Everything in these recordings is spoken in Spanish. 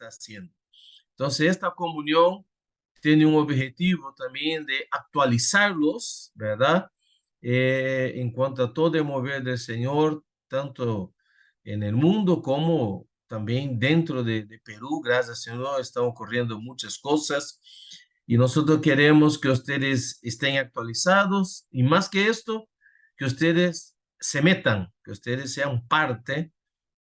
está haciendo. Entonces, esta comunión tiene un objetivo también de actualizarlos, ¿verdad? En cuanto a todo el mover del Señor, tanto en el mundo como también dentro de Perú. Gracias al Señor están ocurriendo muchas cosas y nosotros queremos que ustedes estén actualizados y más que esto, que ustedes se metan, que ustedes sean parte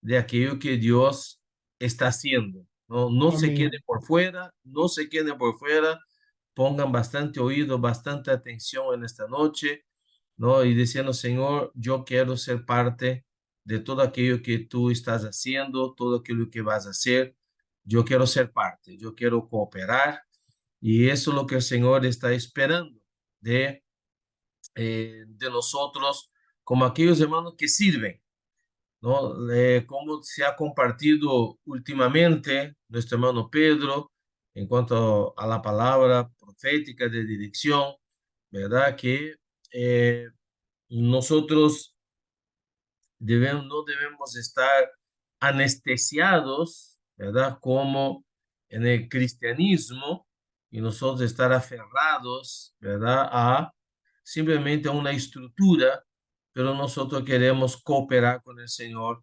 de aquello que Dios está haciendo. No, no se Amén. queden por fuera, no se queden por fuera, pongan bastante oído, bastante atención en esta noche, ¿no? Y diciendo, Señor, yo quiero ser parte de todo aquello que tú estás haciendo, todo aquello que vas a hacer. Yo quiero ser parte, yo quiero cooperar y eso es lo que el Señor está esperando de, de nosotros como aquellos hermanos que sirven, ¿no? Como se ha compartido últimamente nuestro hermano Pedro en cuanto a la palabra profética de dirección, ¿verdad? Que eh, nosotros no debemos estar anestesiados, ¿verdad? Como en el cristianismo y nosotros estar aferrados, ¿verdad? A simplemente a una estructura, pero nosotros queremos cooperar con el Señor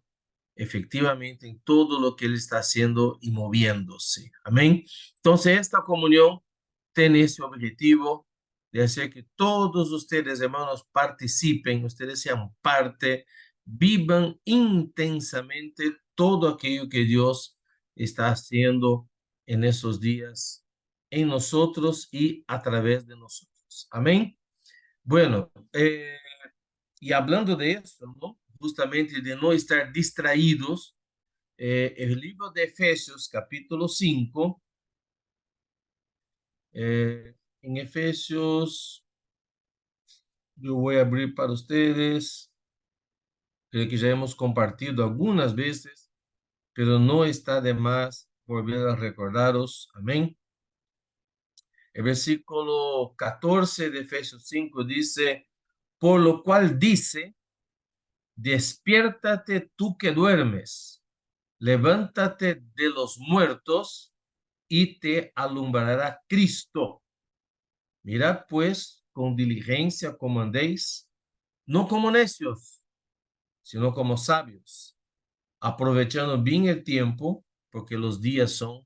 efectivamente en todo lo que Él está haciendo y moviéndose. Amén. Entonces, esta comunión tiene ese objetivo de hacer que todos ustedes, hermanos, participen, ustedes sean parte, vivan intensamente todo aquello que Dios está haciendo en esos días, en nosotros y a través de nosotros. Amén. Bueno, y hablando de eso, ¿no? Justamente de no estar distraídos, el libro de Efesios, capítulo 5, en Efesios, yo voy a abrir para ustedes, creo que ya hemos compartido algunas veces, pero no está de más volver a recordaros, amén. El versículo 14 de Efesios 5 dice, por lo cual dice, despiértate tú que duermes, levántate de los muertos y te alumbrará Cristo. Mirad pues con diligencia como andéis, no como necios, sino como sabios, aprovechando bien el tiempo, porque los días son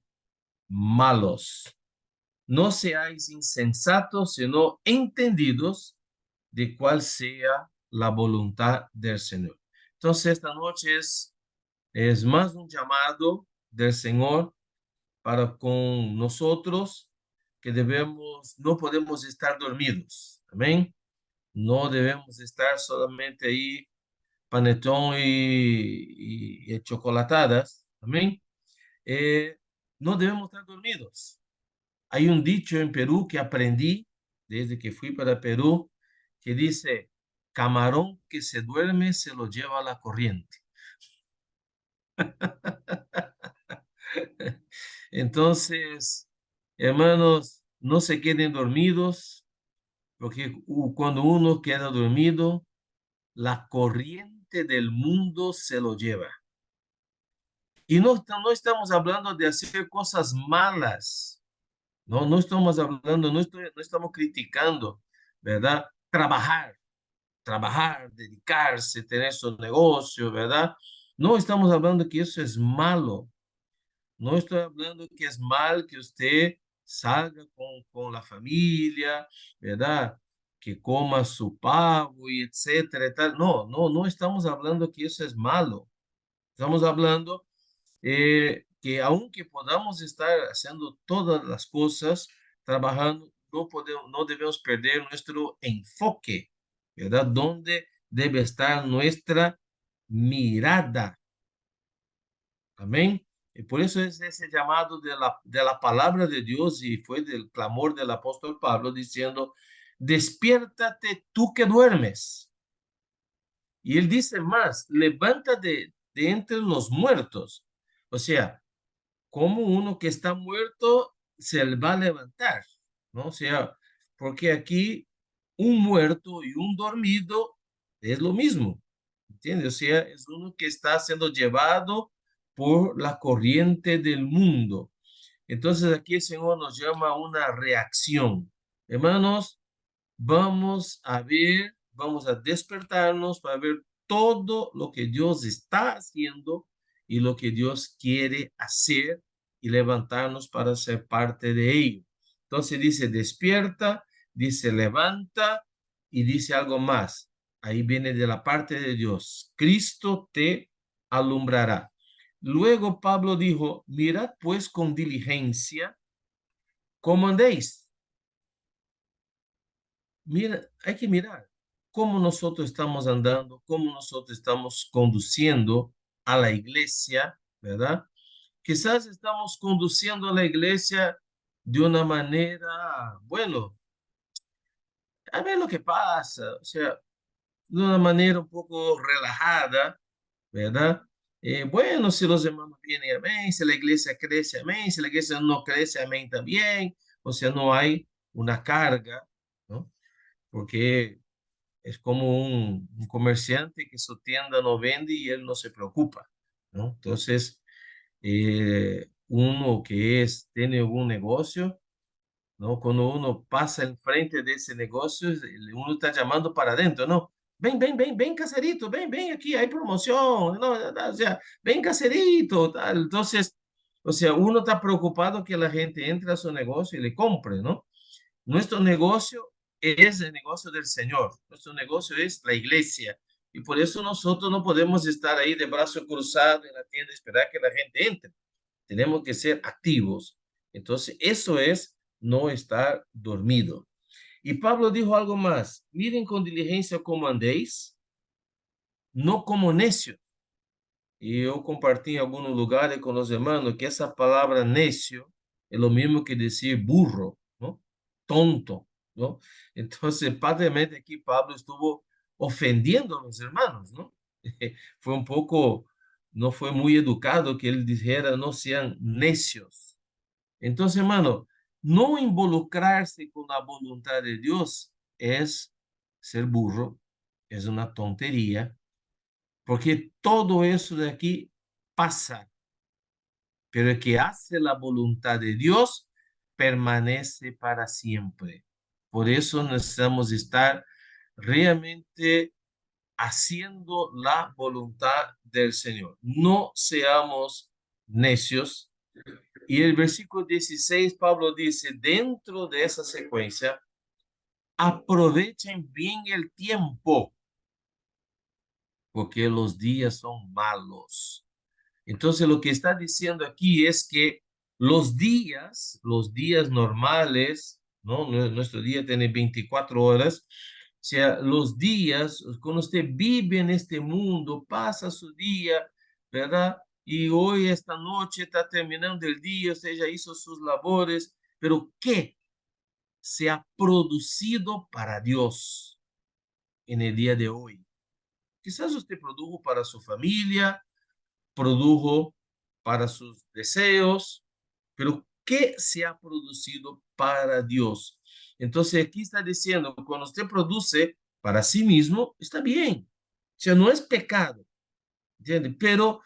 malos. No seáis insensatos, sino entendidos de cuál sea la voluntad del Señor. Entonces, esta noche es más un llamado del Señor para con nosotros que debemos, no podemos estar dormidos. Amén. No debemos estar solamente ahí panetón y chocolatadas. Amén. Eh, no debemos estar dormidos. Hay un dicho en Perú que aprendí desde que fui para Perú que dice, camarón que se duerme se lo lleva a la corriente. Entonces, hermanos, no se queden dormidos, porque cuando uno queda dormido, la corriente del mundo se lo lleva. Y no, no estamos hablando de hacer cosas malas, no, no estamos hablando, no estamos criticando, ¿verdad? Trabajar, dedicarse, tener su negocio, ¿verdad? No estamos hablando que eso es malo. No estoy hablando que es mal que usted salga con la familia, ¿verdad? Que coma su pavo y etcétera y tal. No, no, no estamos hablando que eso es malo. Estamos hablando que aunque podamos estar haciendo todas las cosas, trabajando, no podemos, no debemos perder nuestro enfoque, ¿verdad? ¿Dónde debe estar nuestra mirada? Amén. Y por eso es ese llamado de la palabra de Dios y fue del clamor del apóstol Pablo diciendo, despiértate tú que duermes. Y él dice más, levántate de entre los muertos. O sea, como uno que está muerto se le va a levantar, ¿no? O sea, porque aquí un muerto y un dormido es lo mismo, ¿entiendes? O sea, es uno que está siendo llevado por la corriente del mundo. Entonces aquí el Señor nos llama a una reacción. Hermanos, vamos a ver, vamos a despertarnos para ver todo lo que Dios está haciendo y lo que Dios quiere hacer y levantarnos para ser parte de ello. Entonces dice despierta, dice levanta y dice algo más. Ahí viene de la parte de Dios. Cristo te alumbrará. Luego Pablo dijo, mirad pues con diligencia cómo andéis. Mira, hay que mirar cómo nosotros estamos andando, cómo nosotros estamos conduciendo a la iglesia, ¿verdad? Quizás estamos conduciendo a la iglesia de una manera, bueno, a ver lo que pasa, o sea, de una manera un poco relajada, ¿verdad? Bueno, si los hermanos vienen, amén, si la iglesia crece, amén, si la iglesia no crece, amén también, o sea, no hay una carga, ¿no? Porque es como un comerciante que su tienda no vende y él no se preocupa, ¿no? Entonces, uno que tiene un negocio, ¿no? Cuando uno pasa enfrente de ese negocio, uno está llamando para adentro, ¿no? Ven, ven, ven, ven, caserito, ven, ven aquí, hay promoción, ¿no? O sea, ven, caserito, tal. Entonces, o sea, uno está preocupado que la gente entre a su negocio y le compre, ¿no? Nuestro negocio es el negocio del Señor. Nuestro negocio es la iglesia. Y por eso nosotros no podemos estar ahí de brazo cruzado en la tienda y esperar que la gente entre. Tenemos que ser activos. Entonces, eso es no estar dormido. Y Pablo dijo algo más. Miren con diligencia cómo andéis, no como necios. Y yo compartí en algunos lugares con los hermanos que esa palabra necio es lo mismo que decir burro, ¿no? Tonto, ¿no? Entonces, padremente aquí Pablo estuvo ofendiendo a los hermanos, ¿no? Fue un poco, no fue muy educado que él dijera, no sean necios. Entonces, hermano, no involucrarse con la voluntad de Dios es ser burro, es una tontería, porque todo eso de aquí pasa, pero el que hace la voluntad de Dios permanece para siempre. Por eso necesitamos estar realmente haciendo la voluntad del Señor. No seamos necios. Y el versículo 16, Pablo dice, dentro de esa secuencia, aprovechen bien el tiempo, porque los días son malos. Entonces, lo que está diciendo aquí es que los días normales, ¿no? Nuestro día tiene 24 horas, o sea, los días, cuando usted vive en este mundo, pasa su día, ¿verdad? Y hoy, esta noche, está terminando el día, usted ya hizo sus labores, pero ¿qué se ha producido para Dios en el día de hoy? Quizás usted produjo para su familia, produjo para sus deseos, pero ¿qué se ha producido para Dios? Entonces aquí está diciendo, cuando usted produce para sí mismo, está bien. O sea, no es pecado, ¿entiende? Pero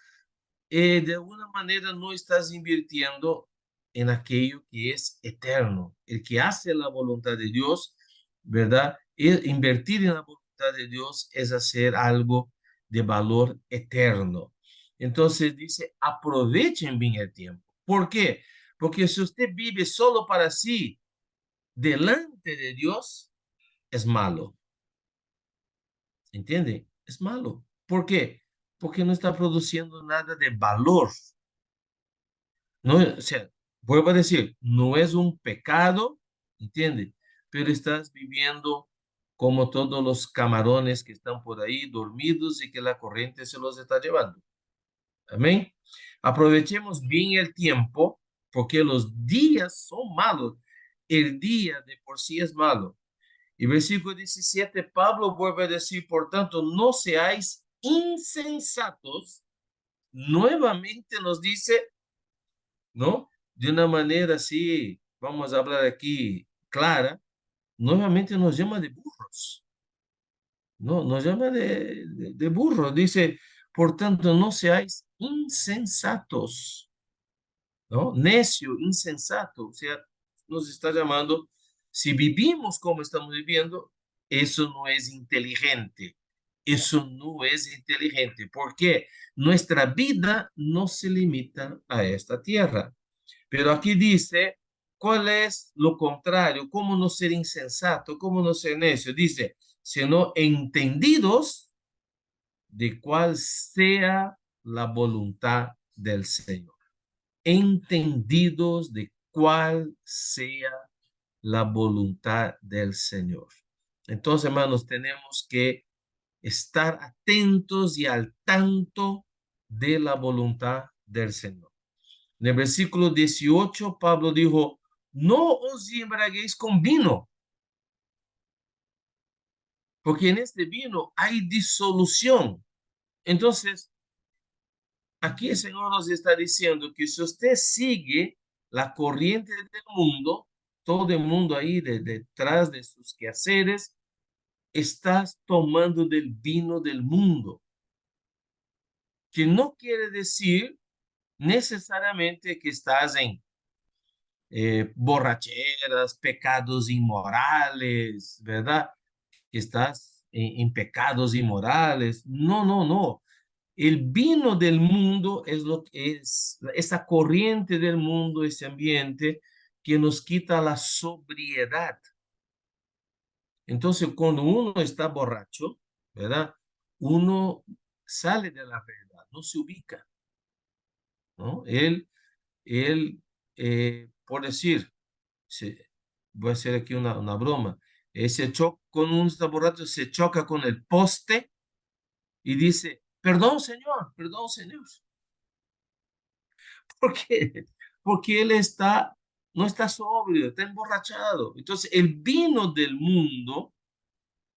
de alguna manera no estás invirtiendo en aquello que es eterno. El que hace la voluntad de Dios, ¿verdad? Invertir en la voluntad de Dios es hacer algo de valor eterno. Entonces dice, aprovechen bien el tiempo. ¿Por qué? Porque si usted vive solo para sí, delante de Dios, es malo. ¿Entiende? Es malo. ¿Por qué? Porque no está produciendo nada de valor. No, o sea, vuelvo a decir, no es un pecado, ¿entiende? Pero estás viviendo como todos los camarones que están por ahí dormidos y que la corriente se los está llevando. Amén. Aprovechemos bien el tiempo porque los días son malos. El día de por sí es malo. Y versículo 17, Pablo vuelve a decir, por tanto, no seáis insensatos. Nuevamente nos dice, ¿no? De una manera así, vamos a hablar aquí clara, nuevamente nos llama de burros, ¿no? Nos llama de burros. Dice, por tanto, no seáis insensatos, ¿no? Necio, insensato, o sea, nos está llamando, si vivimos como estamos viviendo, eso no es inteligente, eso no es inteligente, porque nuestra vida no se limita a esta tierra. Pero aquí dice, ¿cuál es lo contrario? ¿Cómo no ser insensato? ¿Cómo no ser necio? Dice, sino entendidos de cuál sea la voluntad del Señor. Entendidos de cuál sea la voluntad del Señor. Entonces, hermanos, tenemos que estar atentos y al tanto de la voluntad del Señor. En el versículo 18, Pablo dijo, no os embriaguéis con vino, porque en este vino hay disolución. Entonces, aquí el Señor nos está diciendo que si usted sigue la corriente del mundo, todo el mundo ahí detrás de sus quehaceres, estás tomando del vino del mundo, que no quiere decir necesariamente que estás en borracheras, pecados inmorales, ¿verdad? Que estás en pecados inmorales. No, no, no. El vino del mundo es lo que es esa corriente del mundo, ese ambiente que nos quita la sobriedad. Entonces, cuando uno está borracho, ¿verdad? Uno sale de la verdad, no se ubica, ¿no? Él por decir, voy a hacer aquí una broma, cuando uno está borracho, se choca con el poste y dice, perdón, señor. ¿Por qué? Porque él no está sobrio, está emborrachado. Entonces, el vino del mundo,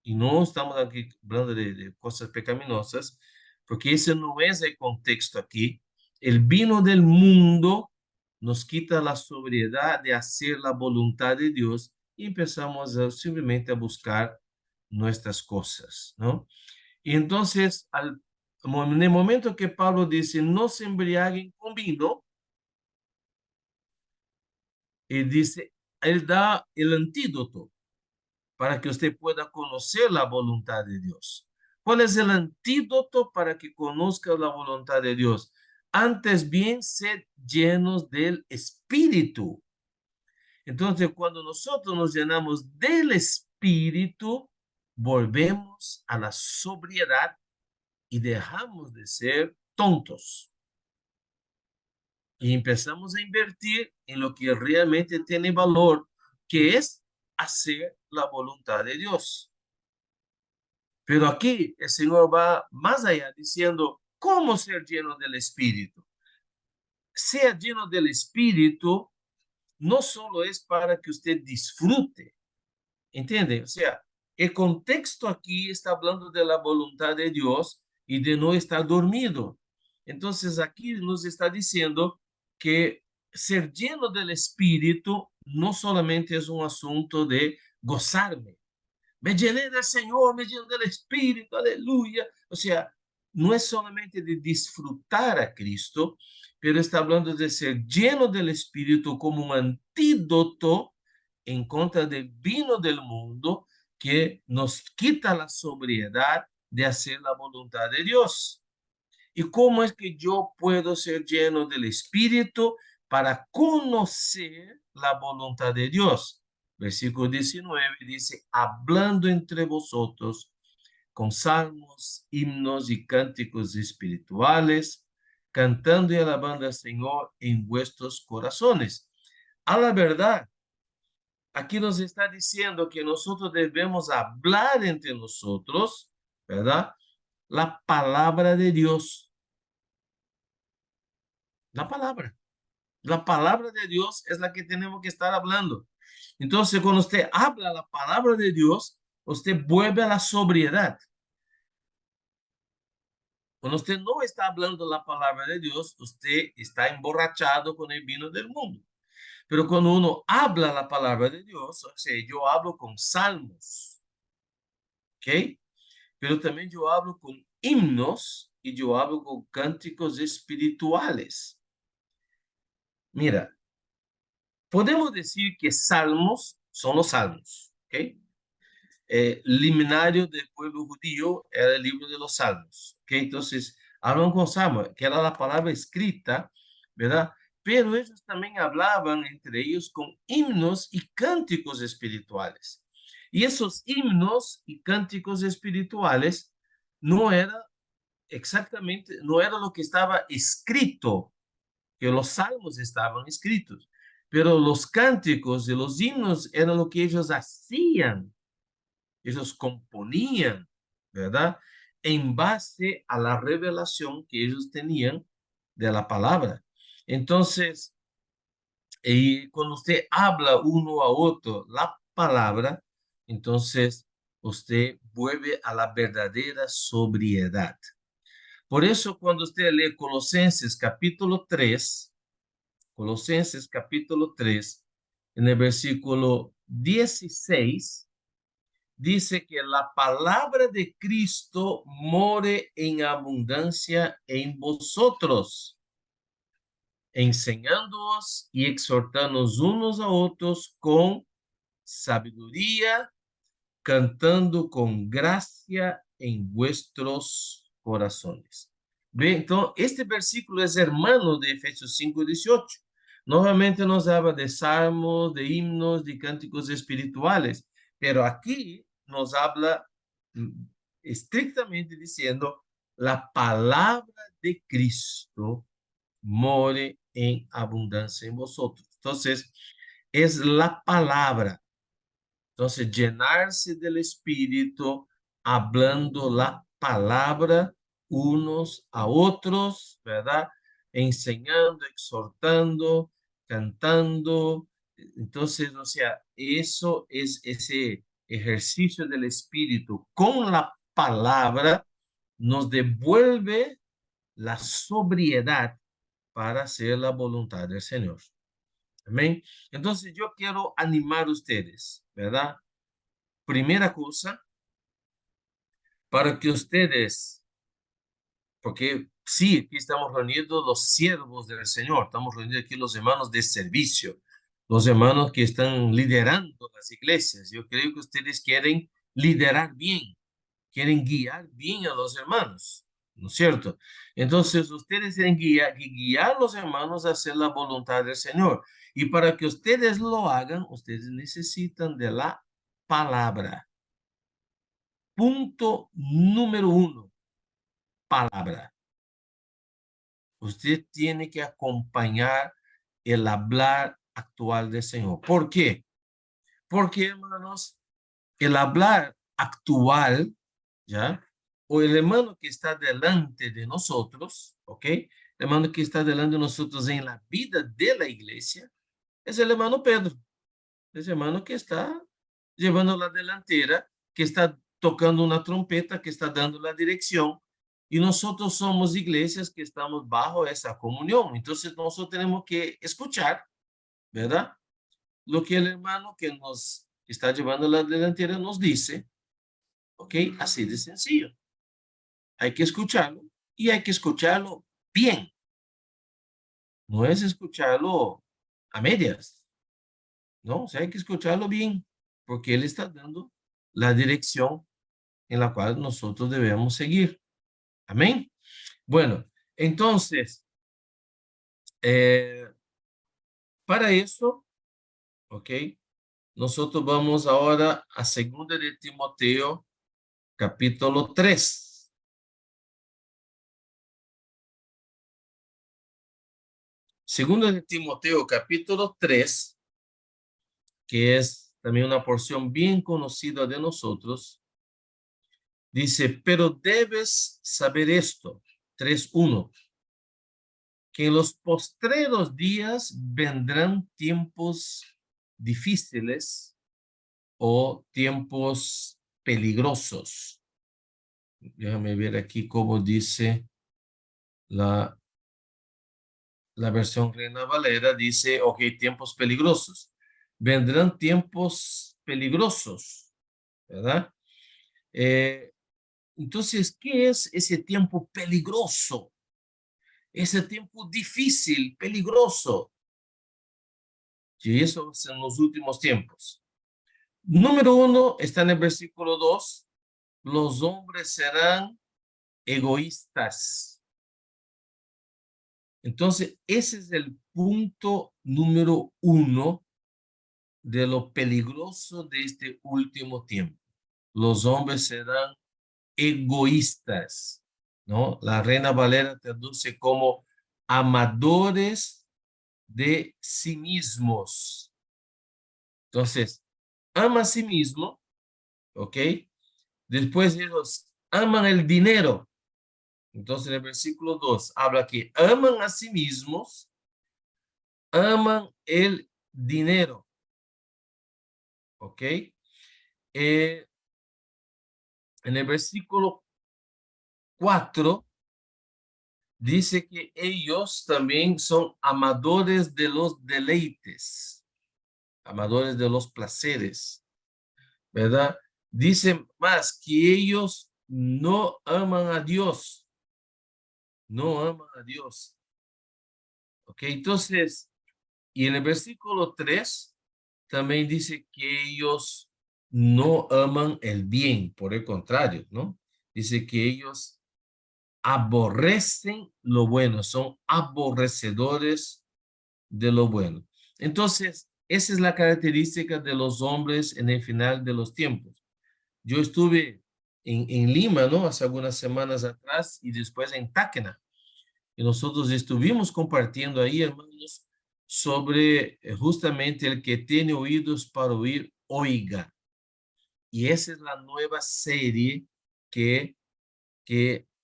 y no estamos aquí hablando de cosas pecaminosas, porque ese no es el contexto aquí. El vino del mundo nos quita la sobriedad de hacer la voluntad de Dios y empezamos simplemente a buscar nuestras cosas, ¿no? Y entonces, en el momento que Pablo dice, no se embriaguen con vino, él dice, él da el antídoto para que usted pueda conocer la voluntad de Dios. ¿Cuál es el antídoto para que conozca la voluntad de Dios? Antes bien, sed llenos del Espíritu. Entonces, cuando nosotros nos llenamos del Espíritu, volvemos a la sobriedad y dejamos de ser tontos. Y empezamos a invertir en lo que realmente tiene valor, que es hacer la voluntad de Dios. Pero aquí el Señor va más allá diciendo, ¿cómo ser lleno del Espíritu? Ser lleno del Espíritu no solo es para que usted disfrute, ¿entiende? O sea, el contexto aquí está hablando de la voluntad de Dios y de no estar dormido. Entonces aquí nos está diciendo que ser lleno del Espíritu no solamente es un asunto de gozarme. Me llené del Señor, me llené del Espíritu, aleluya. O sea, no es solamente de disfrutar a Cristo, pero está hablando de ser lleno del Espíritu como un antídoto en contra del vino del mundo que nos quita la sobriedad de hacer la voluntad de Dios. ¿Y cómo es que yo puedo ser lleno del Espíritu para conocer la voluntad de Dios? Versículo 19 dice, hablando entre vosotros con salmos, himnos y cánticos espirituales, cantando y alabando al Señor en vuestros corazones. A la verdad, aquí nos está diciendo que nosotros debemos hablar entre nosotros, ¿verdad? La palabra de Dios, la palabra. La palabra de Dios es la que tenemos que estar hablando. Entonces, cuando usted habla la palabra de Dios, usted vuelve a la sobriedad. Cuando usted no está hablando la palabra de Dios, usted está emborrachado con el vino del mundo. Pero cuando uno habla la palabra de Dios, o sea, yo hablo con salmos, ¿ok? Pero también yo hablo con himnos y yo hablo con cánticos espirituales. Mira, podemos decir que salmos son los salmos, ¿ok? Liminario del pueblo judío era el libro de los salmos, ¿ok? Entonces, hablan con salmos, que era la palabra escrita, ¿verdad? Pero ellos también hablaban entre ellos con himnos y cánticos espirituales. Y esos himnos y cánticos espirituales no era exactamente, no era lo que estaba escrito, que los salmos estaban escritos, pero los cánticos y los himnos eran lo que ellos hacían, ellos componían, ¿verdad? En base a la revelación que ellos tenían de la palabra. Entonces, cuando usted habla uno a otro la palabra, entonces usted vuelve a la verdadera sobriedad. Por eso cuando usted lee Colosenses capítulo 3, en el versículo 16, dice que la palabra de Cristo more en abundancia en vosotros, enseñándoos y exhortándonos unos a otros con sabiduría, cantando con gracia en vuestros corazones. Ve, entonces, este versículo es hermano de Efesios 5:18. Nuevamente nos habla de salmos, de himnos, de cánticos espirituales, pero aquí nos habla estrictamente diciendo la palabra de Cristo more en abundancia en vosotros. Entonces, es la palabra. Entonces, llenarse del Espíritu, hablando la palabra unos a otros, ¿verdad? Enseñando, exhortando, cantando. Entonces, o sea, eso es ese ejercicio del Espíritu con la palabra, nos devuelve la sobriedad para hacer la voluntad del Señor. Amén. Entonces, yo quiero animar a ustedes, ¿verdad? Primera cosa, para que ustedes, porque sí, aquí estamos reunidos los siervos del Señor, estamos reunidos aquí los hermanos de servicio, los hermanos que están liderando las iglesias. Yo creo que ustedes quieren liderar bien, quieren guiar bien a los hermanos, ¿no es cierto? Entonces, ustedes tienen que guiar a los hermanos a hacer la voluntad del Señor. Y para que ustedes lo hagan, ustedes necesitan de la palabra. Punto número 1, palabra. Usted tiene que acompañar el hablar actual del Señor. ¿Por qué? Porque, hermanos, el hablar actual, ¿ya? O el hermano que está delante de nosotros, ¿ok? El hermano que está delante de nosotros en la vida de la iglesia, es el hermano Pedro. Es el hermano que está llevando la delantera, que está tocando una trompeta, que está dando la dirección. Y nosotros somos iglesias que estamos bajo esa comunión. Entonces nosotros tenemos que escuchar, ¿verdad? Lo que el hermano que nos está llevando la delantera nos dice, ¿ok? Así de sencillo. Hay que escucharlo y hay que escucharlo bien. No es escucharlo a medias, ¿no? O sea, hay que escucharlo bien, porque él está dando la dirección en la cual nosotros debemos seguir. Amén. Bueno, entonces, para eso, ¿ok? Nosotros vamos ahora a 2 de Timoteo, capítulo 3. Segundo de Timoteo, capítulo 3, que es también una porción bien conocida de nosotros, dice, pero debes saber esto, 3:1, que en los postreros días vendrán tiempos difíciles o tiempos peligrosos. Déjame ver aquí cómo dice la, la versión Reina Valera. Dice, ok, tiempos peligrosos. Vendrán tiempos peligrosos, ¿verdad? Entonces, ¿qué es ese tiempo peligroso? Ese tiempo difícil, peligroso. Y eso es en los últimos tiempos. Número 1 está en el versículo 2. Los hombres serán egoístas. Entonces, ese es el punto número 1 de lo peligroso de este último tiempo. Los hombres serán egoístas, ¿no? La Reina Valera traduce como amadores de sí mismos. Entonces, ama a sí mismo, ¿ok? Después ellos aman el dinero. Entonces, en el versículo 2 habla que aman a sí mismos, aman el dinero, ¿ok? En el versículo 4 dice que ellos también son amadores de los deleites, amadores de los placeres, ¿verdad? Dice más que ellos no aman a Dios, no aman a Dios, ¿ok? Entonces, y en el versículo 3 también dice que ellos no aman el bien, por el contrario, ¿no? Dice que ellos aborrecen lo bueno, son aborrecedores de lo bueno. Entonces, esa es la característica de los hombres en el final de los tiempos. Yo estuve en Lima, ¿no? Hace algunas semanas atrás y después en Tacna. Y nosotros estuvimos compartiendo ahí, hermanos, sobre justamente el que tiene oídos para oír, oiga. Y esa es la nueva serie que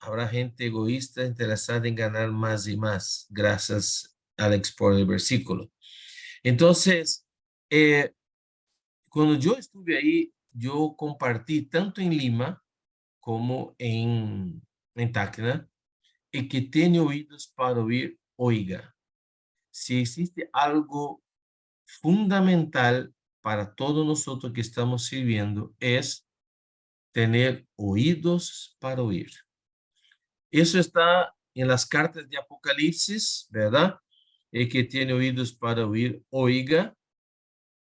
habrá gente egoísta interesada en ganar más y más, gracias al exponer el versículo. Entonces, eh, cuando yo estuve ahí, yo compartí tanto en Lima como en Tacna, el que tiene oídos para oír, oiga. Si existe algo fundamental para todos nosotros que estamos sirviendo, es tener oídos para oír. Eso está en las cartas de Apocalipsis, ¿verdad? El que tiene oídos para oír, oiga.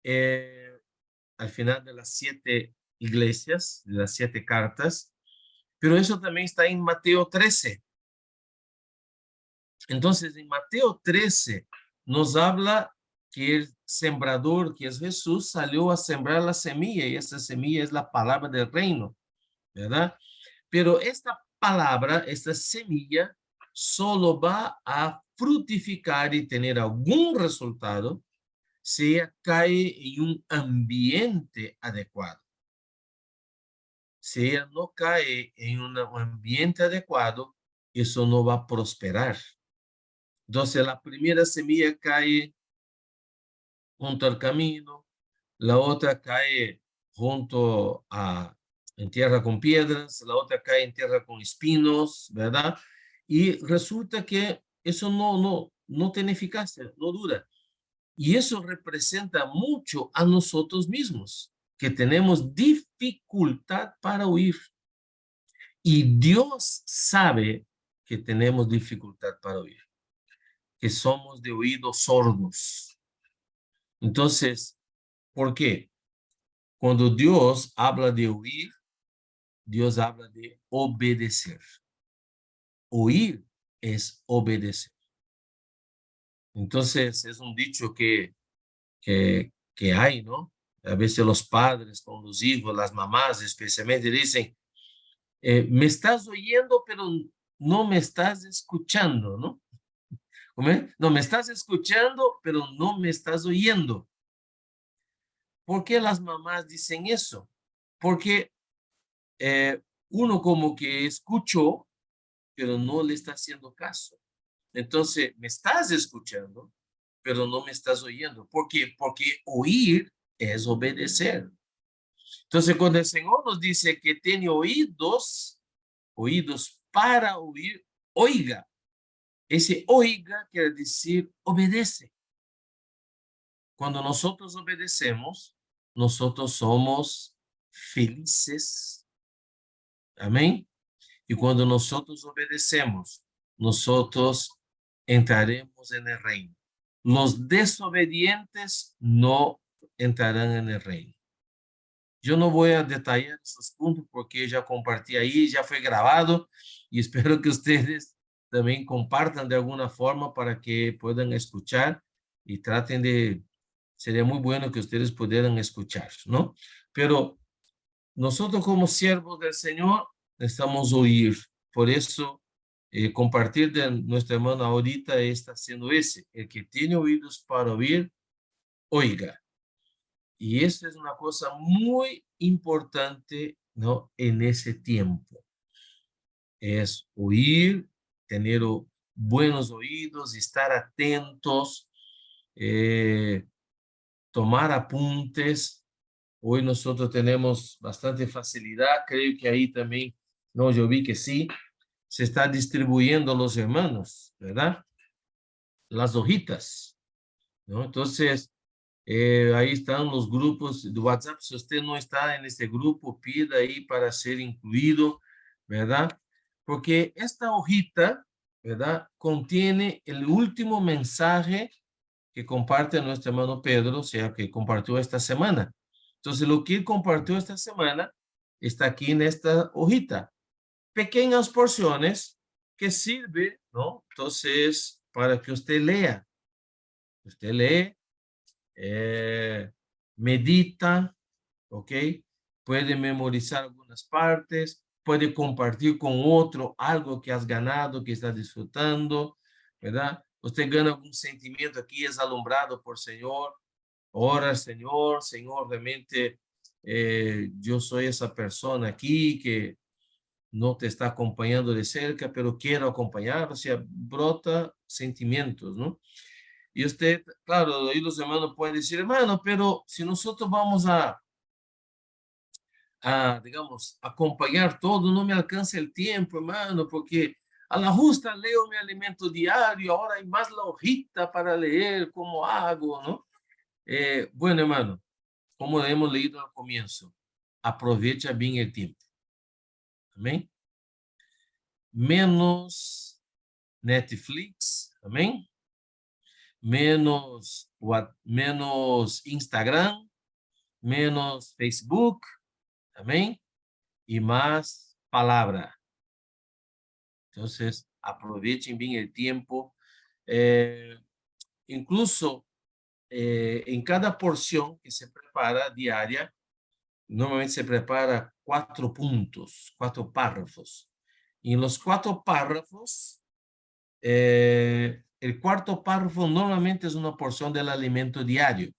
Eh, Al final de las 7 iglesias, de las 7 cartas, pero eso también está en Mateo 13. Entonces, en Mateo 13 nos habla que el sembrador, que es Jesús, salió a sembrar la semilla y esa semilla es la palabra del reino, ¿verdad? Pero esta palabra, esta semilla, solo va a fructificar y tener algún resultado si ella cae en un ambiente adecuado. Si ella no cae en un ambiente adecuado, eso no va a prosperar. Entonces, la primera semilla cae junto al camino, la otra cae en tierra con piedras, la otra cae en tierra con espinos, ¿verdad? Y resulta que eso no tiene eficacia, no dura. Y eso representa mucho a nosotros mismos, que tenemos dificultad para oír. Y Dios sabe que tenemos dificultad para oír, que somos de oídos sordos. Entonces, ¿por qué? Cuando Dios habla de oír, Dios habla de obedecer. Oír es obedecer. Entonces, es un dicho que hay, ¿no? A veces los padres con los hijos, las mamás especialmente dicen, me estás oyendo, pero no me estás escuchando, ¿no? ¿Cómo es? No, me estás escuchando, pero no me estás oyendo. ¿Por qué las mamás dicen eso? Porque uno como que escuchó, pero no le está haciendo caso. Entonces, me estás escuchando, pero no me estás oyendo. ¿Por qué? Porque oír es obedecer. Entonces, cuando el Señor nos dice que tiene oídos, oídos para oír, oiga. Ese oiga quiere decir obedece. Cuando nosotros obedecemos, nosotros somos felices, Amén. Y cuando nosotros obedecemos, nosotros entraremos en el reino. Los desobedientes no entrarán en el reino. Yo no voy a detallar esos puntos porque ya compartí ahí, ya fue grabado y espero que ustedes también compartan de alguna forma para que puedan escuchar y traten de, sería muy bueno que ustedes pudieran escuchar, ¿no? Pero nosotros como siervos del Señor necesitamos oír. Por eso, compartir de nuestra hermana ahorita está haciendo ese. El que tiene oídos para oír, oiga. Y eso es una cosa muy importante, ¿no? En ese tiempo. Es oír, tener buenos oídos, estar atentos, eh, tomar apuntes. Hoy nosotros tenemos bastante facilidad, creo que ahí también, no, yo vi que sí, se está distribuyendo los hermanos, ¿verdad? Las hojitas, ¿no? Entonces, ahí están los grupos de WhatsApp. Si usted no está en este grupo, pida ahí para ser incluido, ¿verdad? Porque esta hojita, ¿verdad? Contiene el último mensaje que comparte nuestro hermano Pedro, o sea, que compartió esta semana. Entonces, lo que él compartió esta semana está aquí en esta hojita. Pequeñas porciones que sirve, ¿no? Entonces, para que usted lea. Usted lee, medita, ¿ok? Puede memorizar algunas partes, puede compartir con otro algo que has ganado, que está disfrutando, ¿verdad? Usted gana algún sentimiento aquí, es alumbrado por Señor, ora al Señor, Señor, realmente yo soy esa persona aquí que no te está acompañando de cerca, pero quiero acompañar, o sea, brota sentimientos, ¿no? Y usted, claro, ahí los hermanos pueden decir, hermano, pero si nosotros vamos digamos, acompañar todo, no me alcanza el tiempo, hermano, porque a la justa leo mi alimento diario, ahora hay más la hojita para leer, ¿cómo hago, no? Bueno, hermano, como hemos leído al comienzo, aprovecha bien el tiempo. Amén. Menos Netflix, amén. Menos Instagram, menos Facebook, amén. Y más palabra. Entonces, aprovechen bien el tiempo. Eh, incluso en cada porción que se prepara diaria, normalmente se prepara 4 puntos, 4 párrafos. Y en los 4 párrafos, el cuarto párrafo normalmente es una porción del alimento diario.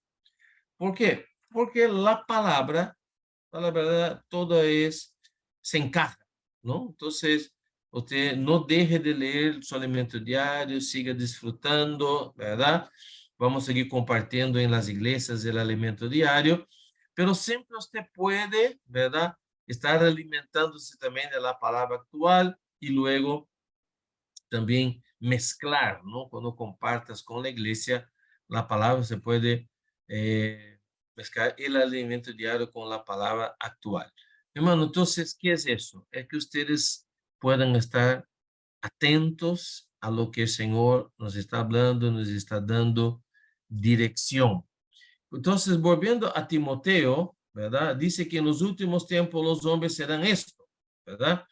¿Por qué? Porque la palabra, la verdad, todo se encaja, ¿no? Entonces, usted no deje de leer su alimento diario, siga disfrutando, ¿verdad? Vamos a seguir compartiendo en las iglesias el alimento diario, pero siempre usted puede, ¿verdad? Estar alimentándose también de la palabra actual y luego también mezclar, ¿no? Cuando compartas con la iglesia, la palabra se puede mezclar el alimento diario con la palabra actual. Hermano, entonces, ¿qué es eso? Es que ustedes puedan estar atentos a lo que el Señor nos está hablando, nos está dando dirección. Entonces, volviendo a Timoteo, ¿verdad? Dice que en los últimos tiempos los hombres serán esto, ¿verdad?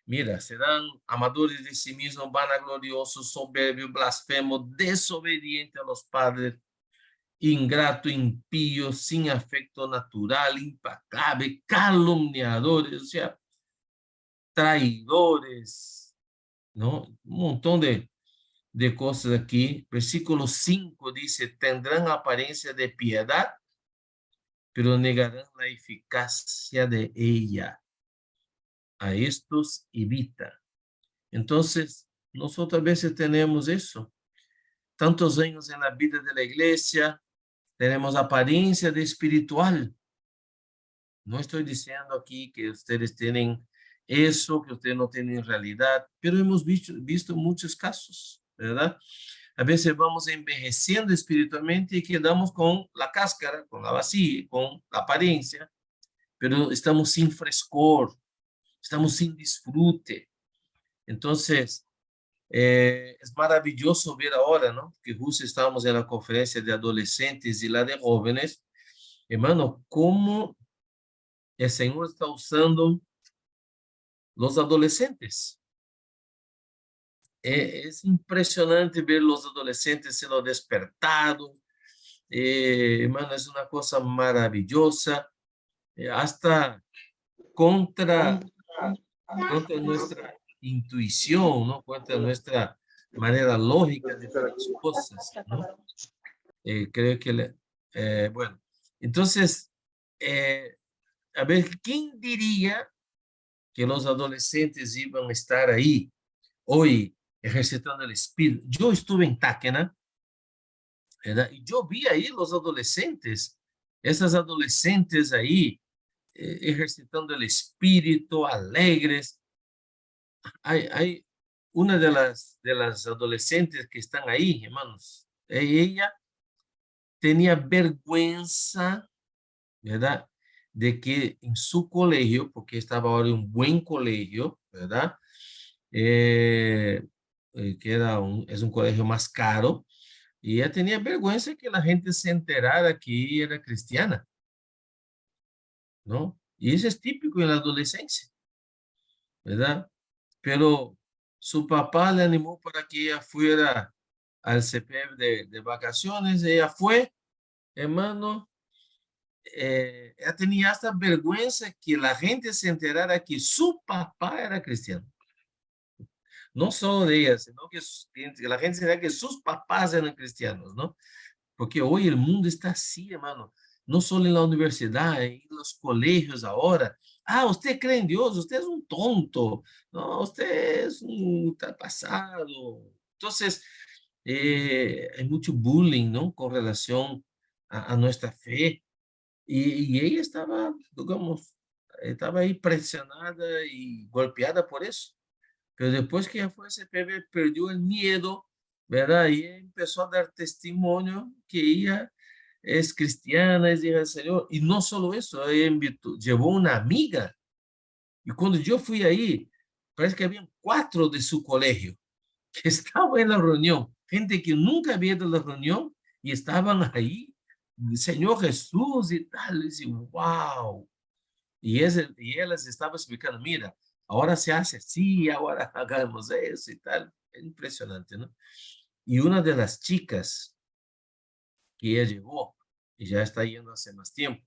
Mira, serán amadores de sí mismos, vanagloriosos, soberbios, blasfemos, desobedientes a los padres, ingrato, impío, sin afecto natural, implacable, calumniadores, o sea, traidores, ¿no? Un montón de cosas aquí. Versículo 5 dice, tendrán apariencia de piedad, pero negarán la eficacia de ella. A estos evita. Entonces, nosotros a veces tenemos eso. Tantos años en la vida de la iglesia, tenemos apariencia de espiritual. No estoy diciendo aquí que ustedes tienen eso, que ustedes no tienen realidad, pero hemos visto muchos casos, ¿verdad? A veces vamos envejeciendo espiritualmente y quedamos con la cáscara, con la vacía, con la apariencia, pero estamos sin frescor, estamos sin disfrute. Entonces, es maravilloso ver ahora, ¿no? Que justo estábamos en la conferencia de adolescentes y la de jóvenes, hermano, cómo el Señor está usando los adolescentes. Es impresionante ver los adolescentes siendo despertados. Hermano, es una cosa maravillosa, hasta contra, contra nuestra intuición, ¿no? Contra nuestra manera lógica de ver las cosas, ¿no? Creo que, bueno, entonces, a ver, ¿quién diría que los adolescentes iban a estar ahí hoy ejercitando el espíritu? Yo estuve en Táquena, ¿verdad? Y yo vi ahí los adolescentes, esas adolescentes ahí ejercitando el espíritu, alegres. Hay una de las adolescentes que están ahí, hermanos, ella tenía vergüenza, ¿verdad? De que en su colegio, porque estaba ahora en un buen colegio, ¿verdad? Que es un colegio más caro, y ella tenía vergüenza que la gente se enterara que ella era cristiana, ¿no? Y eso es típico en la adolescencia, ¿verdad? Pero su papá le animó para que ella fuera al CPF de vacaciones, ella fue, hermano, ella tenía hasta vergüenza que la gente se enterara que su papá era cristiano. No solo de ella, sino que la gente se enterara que sus papás eran cristianos, ¿no? Porque hoy el mundo está así, hermano. No solo en la universidad, en los colegios ahora. Ah, usted cree en Dios, usted es un tonto. No, usted es un ultrapasado. Entonces, hay mucho bullying, ¿no? Con relación a nuestra fe. Y ella estaba, digamos, estaba ahí presionada y golpeada por eso. Pero después que ella fue a CPB, perdió el miedo, ¿verdad? Y empezó a dar testimonio que ella es cristiana, es hija del Señor. Y no solo eso, ella llevó una amiga. Y cuando yo fui ahí, parece que habían 4 de su colegio que estaban en la reunión. Gente que nunca había ido a la reunión y estaban ahí. Señor Jesús y tal. Y dice, wow. Y él les estaba explicando, mira, ahora se hace así, ahora hagamos eso y tal. Es impresionante, ¿no? Y una de las chicas que ella llevó, y ya está yendo hace más tiempo,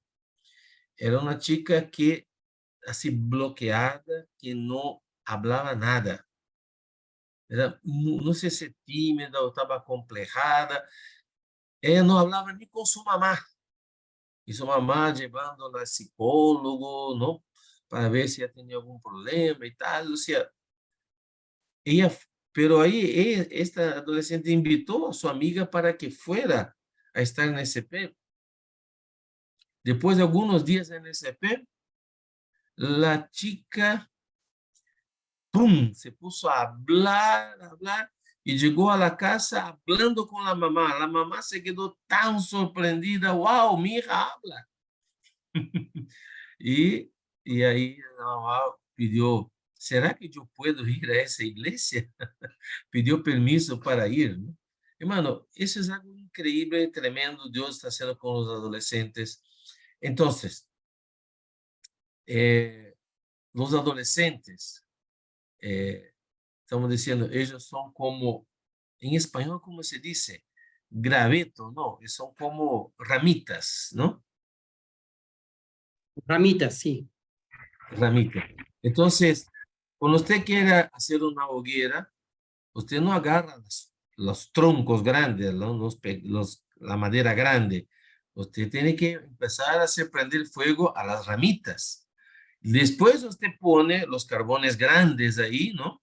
era una chica que así bloqueada, que no hablaba nada. Era, no sé si tímida o estaba complejada. Ella no hablaba ni con su mamá. Y su mamá llevándola al psicólogo, ¿no? Para ver si ella tenía algún problema y tal. O sea, ella, pero ahí esta adolescente invitó a su amiga para que fuera a estar en SP. Después de algunos días en SP, la chica, ¡pum!, se puso a hablar y llegó a la casa hablando con la mamá. La mamá se quedó tan sorprendida, wow, mi hija habla. y, y ahí la mamá pidió, ¿será que yo puedo ir a esa iglesia? Pidió permiso para ir, ¿no? Hermano, eso es algo increíble, tremendo, Dios está haciendo con los adolescentes. Entonces, eh, los adolescentes, estamos diciendo, ellos son como, en español, ¿cómo se dice? Graveto, ¿no? Son como ramitas, ¿no? Ramitas, sí. Ramitas. Entonces, cuando usted quiera hacer una hoguera, usted no agarra los troncos grandes, ¿no? La madera grande. Usted tiene que empezar a hacer prender fuego a las ramitas. Después usted pone los carbones grandes ahí, ¿no?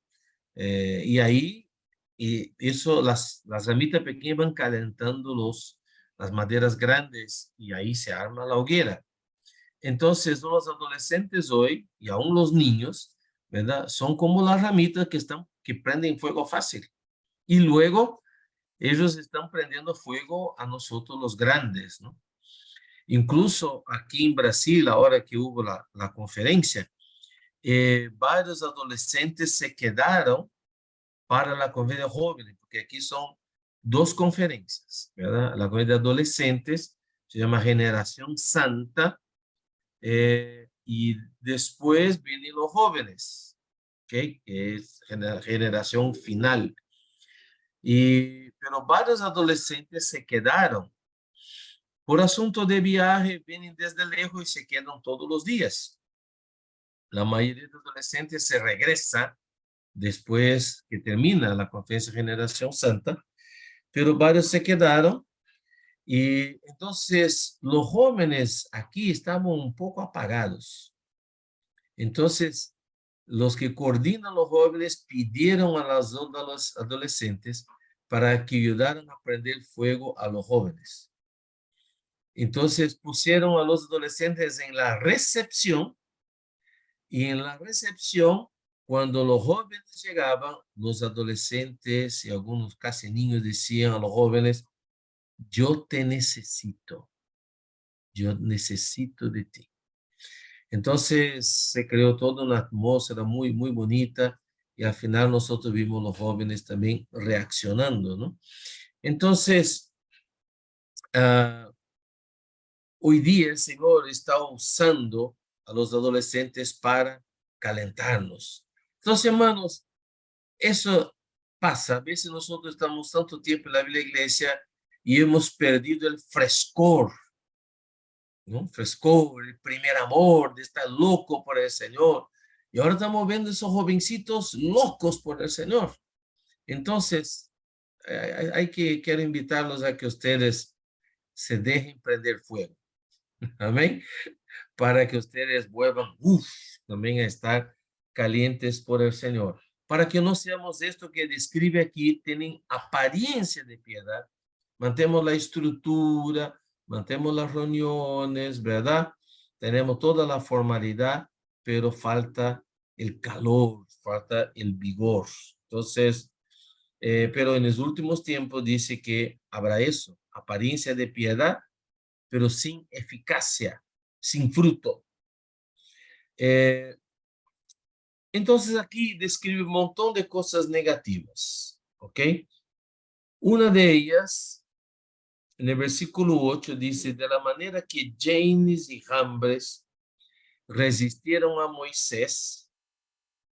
Y ahí, y eso, las ramitas pequeñas van calentando las maderas grandes y ahí se arma la hoguera. Entonces, los adolescentes hoy, y aún los niños, ¿verdad? Son como las ramitas que prenden fuego fácil. Y luego ellos están prendiendo fuego a nosotros los grandes, ¿no? Incluso aquí en Brasil, ahora que hubo la conferencia, Varios adolescentes se quedaron para la conferencia de jóvenes, porque aquí son dos conferencias, ¿verdad? La conferencia de adolescentes se llama Generación Santa, y después vienen los jóvenes, ¿ok? Que es generación final. Pero varios adolescentes se quedaron. Por asunto de viaje, vienen desde lejos y se quedan todos los días. La mayoría de adolescentes se regresa después que termina la conferencia de Generación Santa, pero varios se quedaron. Y entonces los jóvenes aquí estaban un poco apagados. Entonces, los que coordinan los jóvenes pidieron a los adolescentes para que ayudaran a prender fuego a los jóvenes. Entonces pusieron a los adolescentes en la recepción, y en la recepción, cuando los jóvenes llegaban, los adolescentes y algunos casi niños decían a los jóvenes: yo te necesito, yo necesito de ti. Entonces se creó toda una atmósfera muy, muy bonita, y al final nosotros vimos los jóvenes también reaccionando, ¿no? Entonces, hoy día el Señor está usando a los adolescentes para calentarnos. Entonces, hermanos, eso pasa. A veces nosotros estamos tanto tiempo en la iglesia y hemos perdido el frescor, ¿no? Frescor, el primer amor de estar loco por el Señor. Y ahora estamos viendo esos jovencitos locos por el Señor. Entonces, quiero invitarlos a que ustedes se dejen prender fuego. Amén. Para que ustedes vuelvan, también a estar calientes por el Señor. Para que no seamos esto que describe aquí, tienen apariencia de piedad. Mantemos la estructura, mantemos las reuniones, ¿verdad? Tenemos toda la formalidad, pero falta el calor, falta el vigor. Entonces, pero en los últimos tiempos dice que habrá eso, apariencia de piedad, pero sin eficacia, sin fruto. Entonces aquí describe un montón de cosas negativas, ¿ok? Una de ellas, en el versículo 8, dice: de la manera que Janes y Jambres resistieron a Moisés,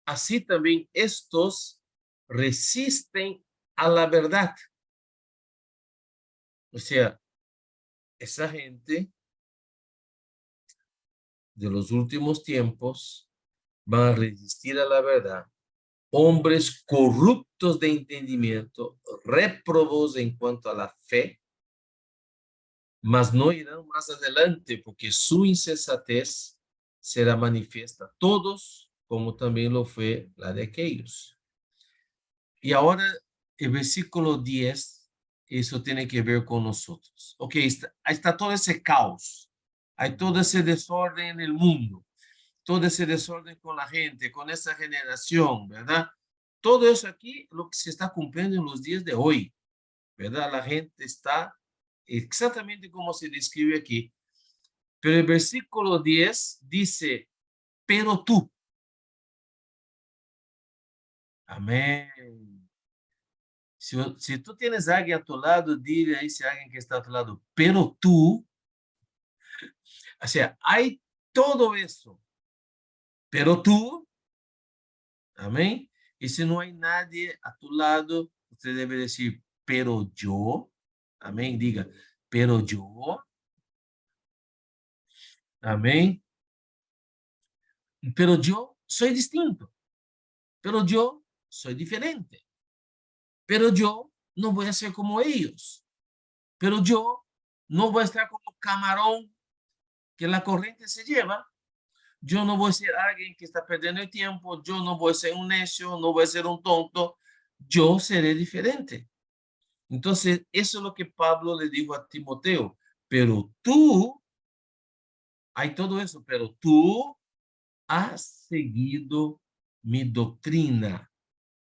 así también estos resisten a la verdad. O sea, esa gente de los últimos tiempos va a resistir a la verdad. Hombres corruptos de entendimiento, réprobos en cuanto a la fe, mas no irán más adelante, porque su insensatez será manifiesta a todos, como también lo fue la de aquellos. Y ahora el versículo 10, eso tiene que ver con nosotros. Ok, está todo ese caos, hay todo ese desorden en el mundo, todo ese desorden con la gente, con esa generación, ¿verdad? Todo eso aquí, lo que se está cumpliendo en los días de hoy, ¿verdad? La gente está exactamente como se describe aquí. Pero el versículo 10 dice: pero tú. Amén. Si tú tienes a alguien a tu lado, dile a ese alguien que está a tu lado: pero tú. O sea, hay todo eso, pero tú. Amén. Y si no hay nadie a tu lado, usted debe decir: pero yo. Amén. Diga: pero yo. Amén. Pero yo soy distinto. Pero yo soy diferente. Pero yo no voy a ser como ellos. Pero yo no voy a estar como camarón que la corriente se lleva. Yo no voy a ser alguien que está perdiendo el tiempo. Yo no voy a ser un necio, no voy a ser un tonto. Yo seré diferente. Entonces, eso es lo que Pablo le dijo a Timoteo. Pero tú, hay todo eso, pero tú has seguido mi doctrina.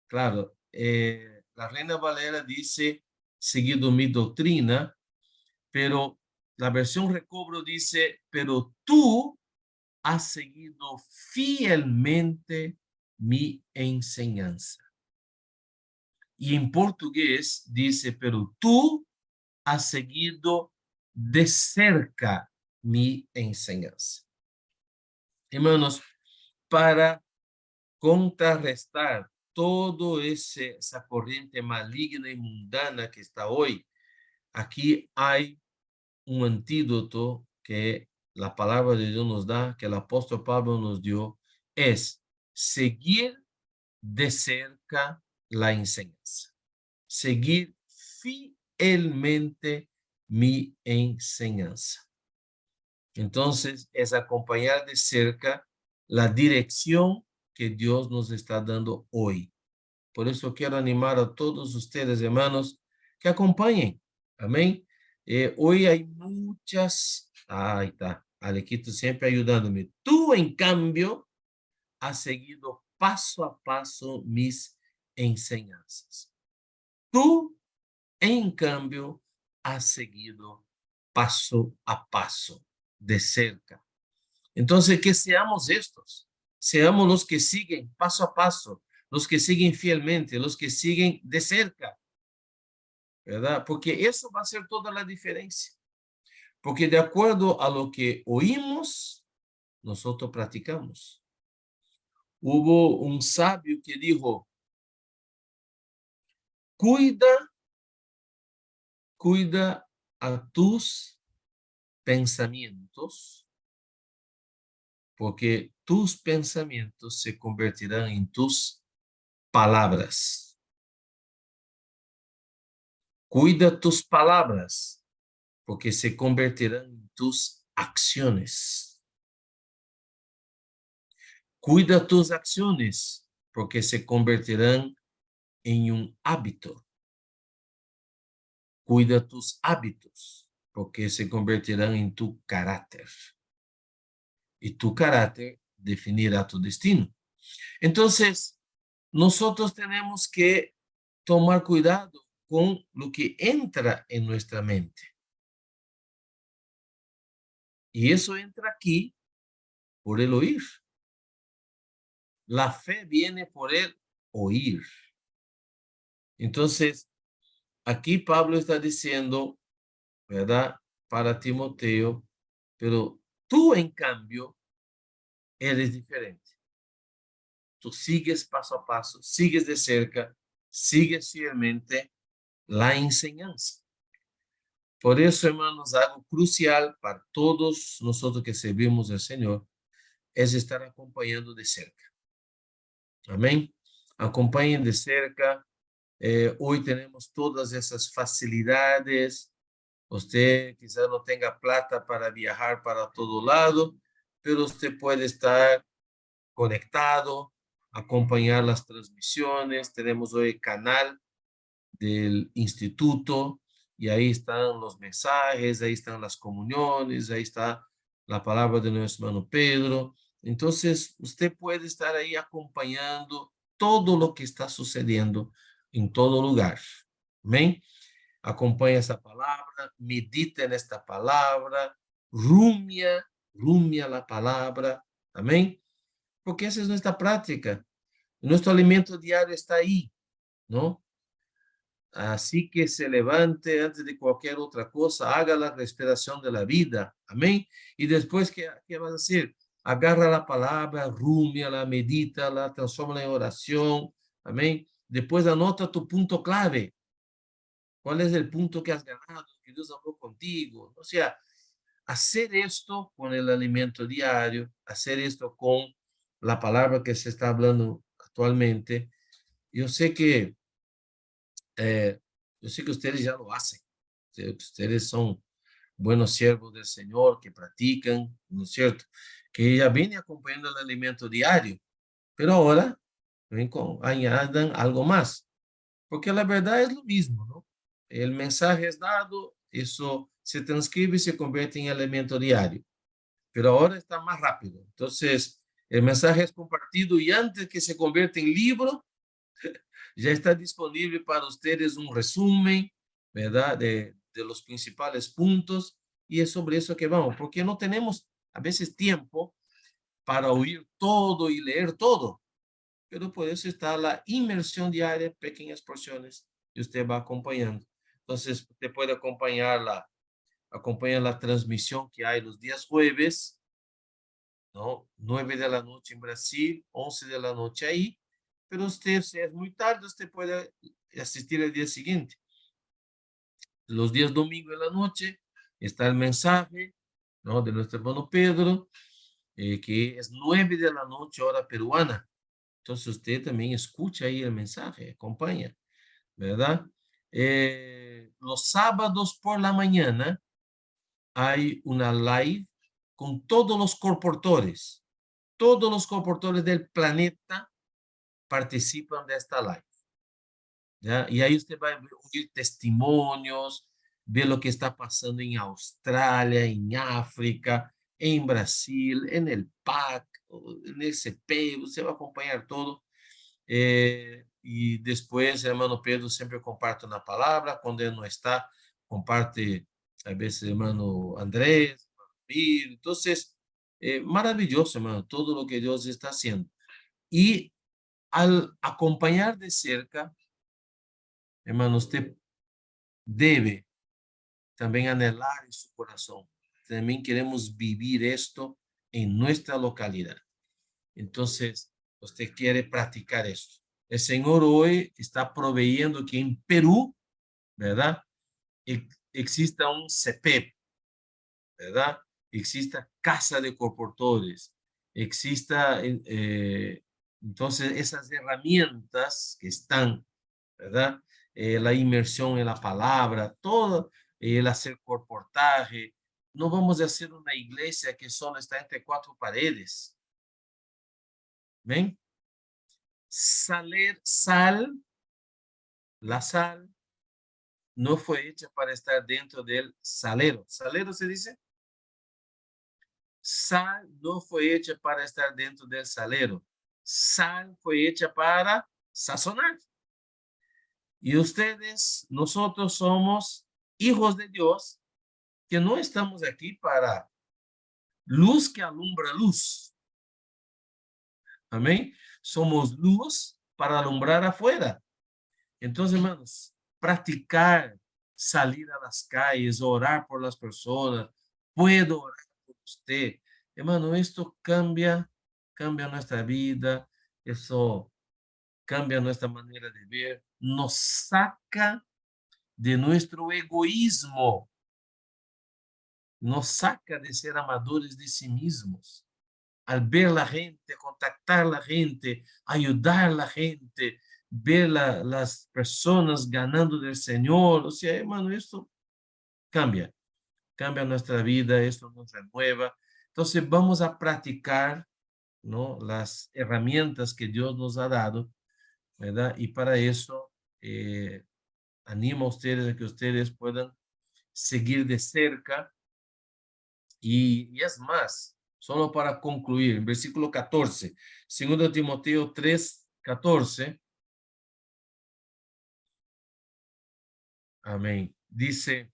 Claro, la Reina Valera dice seguido mi doctrina, pero la versión recobro dice: pero tú has seguido fielmente mi enseñanza. Y en portugués dice, pero tú has seguido de cerca mi enseñanza. Hermanos, para contrarrestar todo esa corriente maligna y mundana que está hoy, aquí hay un antídoto que la palabra de Dios nos da, que el apóstol Pablo nos dio, es seguir de cerca la enseñanza, seguir fielmente mi enseñanza. Entonces, es acompañar de cerca la dirección que Dios nos está dando hoy. Por eso quiero animar a todos ustedes, hermanos, que acompañen. Amén. Hoy hay muchas... Ahí está. Alequito siempre ayudándome. Tú, en cambio, has seguido paso a paso mis enseñanzas. Tú, en cambio, has seguido paso a paso de cerca. Entonces, que seamos estos. Seamos los que siguen paso a paso, los que siguen fielmente, los que siguen de cerca, ¿verdad? Porque eso va a ser toda la diferencia. Porque de acuerdo a lo que oímos, nosotros practicamos. Hubo un sabio que dijo, cuida a tus pensamientos, porque tus pensamientos se convertirán en tus palabras. Cuida tus palabras, porque se convertirán en tus acciones. Cuida tus acciones, porque se convertirán en un hábito. Cuida tus hábitos, porque se convertirán en tu carácter. Y tu carácter definirá tu destino. Entonces, nosotros tenemos que tomar cuidado con lo que entra en nuestra mente. Y eso entra aquí por el oír. La fe viene por el oír. Entonces, aquí Pablo está diciendo, ¿verdad? Para Timoteo, pero tú, en cambio, eres diferente. Tú sigues paso a paso, sigues de cerca, sigues fielmente la enseñanza. Por eso, hermanos, algo crucial para todos nosotros que servimos al Señor es estar acompañando de cerca. Amén. Acompañen de cerca. Hoy tenemos todas esas facilidades. Usted quizás no tenga plata para viajar para todo lado, pero usted puede estar conectado, acompañar las transmisiones. Tenemos hoy el canal del instituto y ahí están los mensajes, ahí están las comuniones, ahí está la palabra de nuestro hermano Pedro. Entonces, usted puede estar ahí acompañando todo lo que está sucediendo en todo lugar. Amén. Acompaña esa palabra, medita en esta palabra, rumia la palabra. Amén. Porque esa es nuestra práctica. Nuestro alimento diario está ahí, ¿no? Así que se levante antes de cualquier otra cosa, haga la respiración de la vida. Amén. Y después, ¿qué vas a hacer? Agarra la palabra, rumia, medita, transforma en oración. Amén. Después anota tu punto clave. ¿Cuál es el punto que has ganado? Que Dios habló contigo. O sea, hacer esto con el alimento diario, hacer esto con la palabra que se está hablando actualmente. Yo sé que yo sé que ustedes ya lo hacen. Ustedes son buenos siervos del Señor que practican, ¿no es cierto? Que ya viene acompañando el alimento diario, pero ahora añadan algo más, porque la verdad es lo mismo, ¿no? El mensaje es dado, eso se transcribe y se convierte en alimento diario, pero ahora está más rápido. Entonces, el mensaje es compartido y antes que se convierta en libro, ya está disponible para ustedes un resumen, ¿verdad? De los principales puntos y es sobre eso que vamos, porque no tenemos a veces tiempo para oír todo y leer todo. Pero por eso está la inmersión diaria, pequeñas porciones, y usted va acompañando. Entonces, usted puede acompañar la transmisión que hay los días jueves, ¿no? 9 de la noche en Brasil, 11 de la noche ahí, pero usted, si es muy tarde, usted puede asistir el día siguiente. Los días domingo en la noche está el mensaje, ¿no? De nuestro hermano Pedro, que es 9 de la noche, hora peruana. Entonces usted también escucha ahí el mensaje, acompaña, ¿verdad? Los sábados por la mañana hay una live con todos los corportores. Todos los corportores del planeta participan de esta live. ¿Ya? Y ahí usted va a oír testimonios, ver lo que está pasando en Australia, en África, en Brasil, en el PAC, en el CP, usted va a acompañar todo. Y después, hermano Pedro siempre comparte una palabra, cuando él no está, comparte a veces hermano Andrés, entonces, maravilloso, hermano, todo lo que Dios está haciendo. Y al acompañar de cerca, hermano, usted debe también anhelar en su corazón. También queremos vivir esto en nuestra localidad. Entonces, usted quiere practicar esto. El Señor hoy está proveyendo que en Perú, ¿verdad? Exista un CEPEP, ¿verdad? Exista casa de corportores, exista, entonces, esas herramientas que están, ¿verdad? La inmersión en la palabra, todo, el hacer corportaje. No vamos a hacer una iglesia que solo está entre cuatro paredes. ¿Ven? La sal no fue hecha para estar dentro del salero. ¿Salero se dice? Sal no fue hecha para estar dentro del salero. Sal fue hecha para sazonar. Y ustedes, nosotros somos hijos de Dios, que no estamos aquí para luz que alumbra luz. Amén. Somos luz para alumbrar afuera. Entonces, hermanos, practicar, salir a las calles, orar por las personas. Puedo orar por usted. Hermano, esto cambia nuestra vida. Eso cambia nuestra manera de ver. Nos saca de nuestro egoísmo. Nos saca de ser amadores de sí mismos. Al ver la gente, contactar a la gente, ayudar a la gente, ver las personas ganando del Señor. O sea, hermano, esto cambia nuestra vida, esto nos renueva. Entonces vamos a practicar, ¿no? Las herramientas que Dios nos ha dado, ¿verdad? Y para eso animo a ustedes a que ustedes puedan seguir de cerca. Y es más, solo para concluir, en versículo 14, 2 Timoteo 3:14, amén, dice,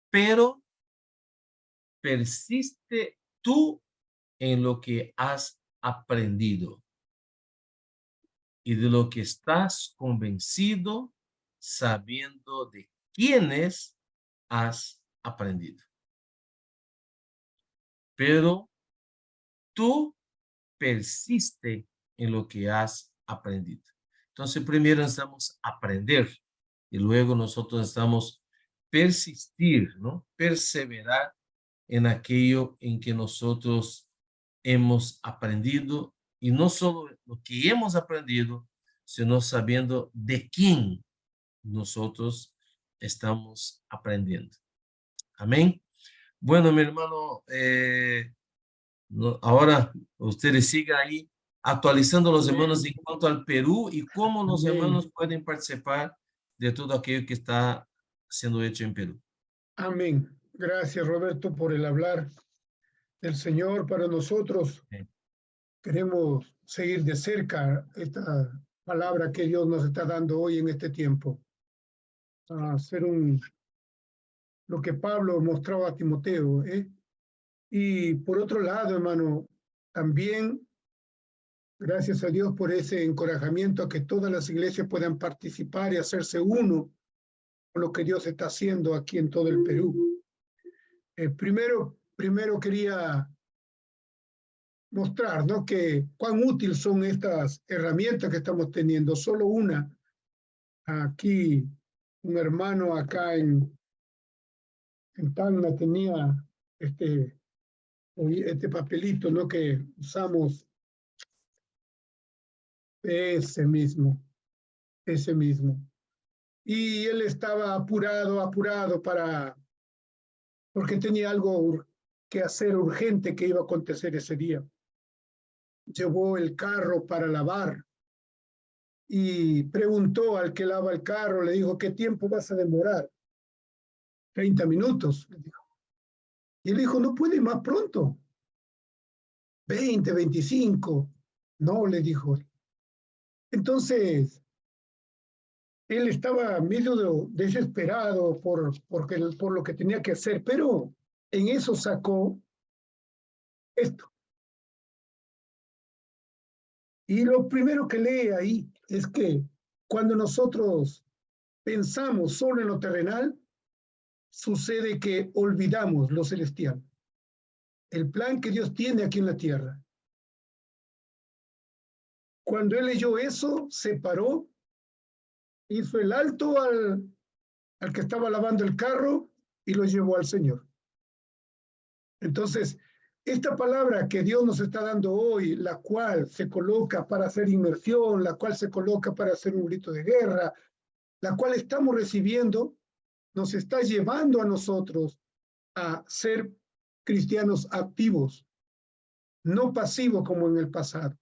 pero persiste tú en lo que has aprendido y de lo que estás convencido, sabiendo de quiénes has aprendido. Pero tú persiste en lo que has aprendido. Entonces, primero necesitamos aprender y luego nosotros necesitamos persistir, ¿no? Perseverar en aquello en que nosotros hemos aprendido y no solo lo que hemos aprendido, sino sabiendo de quién nosotros estamos aprendiendo. Amén. Bueno, mi hermano, ahora ustedes sigan ahí actualizando los hermanos en cuanto al Perú y cómo los hermanos Amén. pueden participar de todo aquello que está siendo hecho en Perú. Amén. Gracias, Roberto, por el hablar del Señor para nosotros. Queremos seguir de cerca esta palabra que Dios nos está dando hoy en este tiempo. A hacer lo que Pablo mostraba a Timoteo, Y por otro lado, hermano, también gracias a Dios por ese encorajamiento a que todas las iglesias puedan participar y hacerse uno con lo que Dios está haciendo aquí en todo el Perú. Primero quería mostrar, ¿no?, que cuán útil son estas herramientas que estamos teniendo. Solo una, aquí, un hermano acá en Tacna tenía este papelito, ¿no?, que usamos, ese mismo, ese mismo. Y él estaba apurado porque tenía algo que hacer urgente que iba a acontecer ese día. Llevó el carro para lavar y preguntó al que lava el carro, le dijo, ¿qué tiempo vas a demorar? 30 minutos, le dijo. Y él dijo, no puede ir más pronto. 20, 25. No, le dijo. Entonces, él estaba medio desesperado por lo que tenía que hacer, pero en eso sacó esto. Y lo primero que lee ahí es que cuando nosotros pensamos solo en lo terrenal, sucede que olvidamos lo celestial, el plan que Dios tiene aquí en la tierra. Cuando él leyó eso, se paró, hizo el alto al que estaba lavando el carro y lo llevó al Señor. Entonces, esta palabra que Dios nos está dando hoy, la cual se coloca para hacer inmersión, la cual se coloca para hacer un grito de guerra, la cual estamos recibiendo, nos está llevando a nosotros a ser cristianos activos, no pasivos como en el pasado.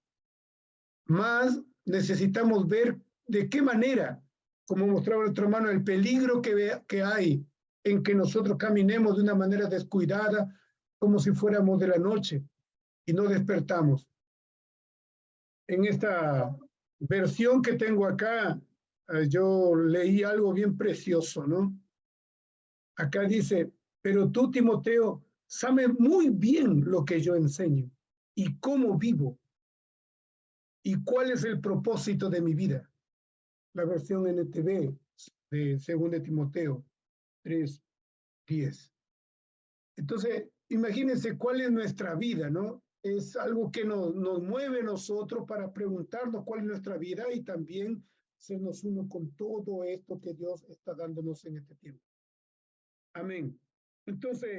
Más necesitamos ver de qué manera, como mostraba nuestro hermano, el peligro que hay en que nosotros caminemos de una manera descuidada, como si fuéramos de la noche y no despertamos. En esta versión que tengo acá, yo leí algo bien precioso, ¿no? Acá dice, pero tú, Timoteo, sabes muy bien lo que yo enseño y cómo vivo y cuál es el propósito de mi vida. La versión NTV de 2 Timoteo 3:10. Entonces, imagínense cuál es nuestra vida, ¿no? Es algo que nos mueve a nosotros para preguntarnos cuál es nuestra vida y también sernos uno con todo esto que Dios está dándonos en este tiempo. Amén. Entonces,